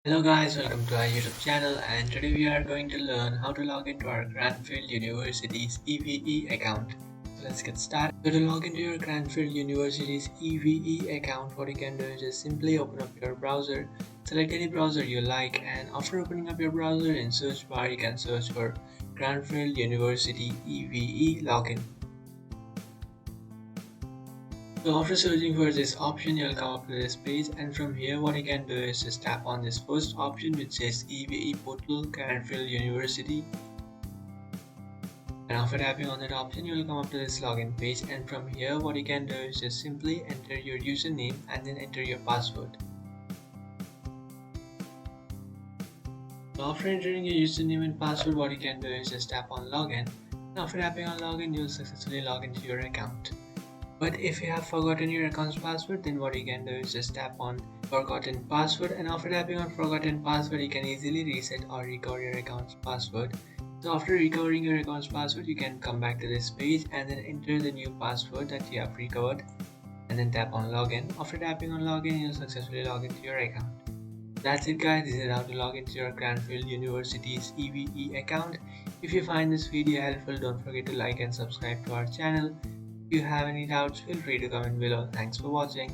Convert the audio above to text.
Hello guys, welcome to our YouTube channel, and today we are going to learn how to log into our Cranfield University's EVE account. So let's get started. So to log into your Cranfield University's EVE account, what you can do is just simply open up your browser, select any browser you like, and after opening up your browser in search bar, you can search for Cranfield University EVE login. So after searching for this option, you'll come up to this page, and from here what you can do is just tap on this first option which says EVE Portal Cranfield University. And after tapping on that option, you will come up to this login page, and from here what you can do is just simply enter your username and then enter your password. So after entering your username and password, what you can do is just tap on login, and after tapping on login, you'll successfully log into your account. But if you have forgotten your account's password, then what you can do is just tap on forgotten password, and after tapping on forgotten password, you can easily reset or recover your account's password. So after recovering your account's password, you can come back to this page and then enter the new password that you have recovered and then tap on login. After tapping on login, you'll successfully log into your account. That's it guys, this is how to log into your Cranfield University's EVE account. If you find this video helpful, don't forget to like and subscribe to our channel. If you have any doubts, feel free to comment below. Thanks for watching.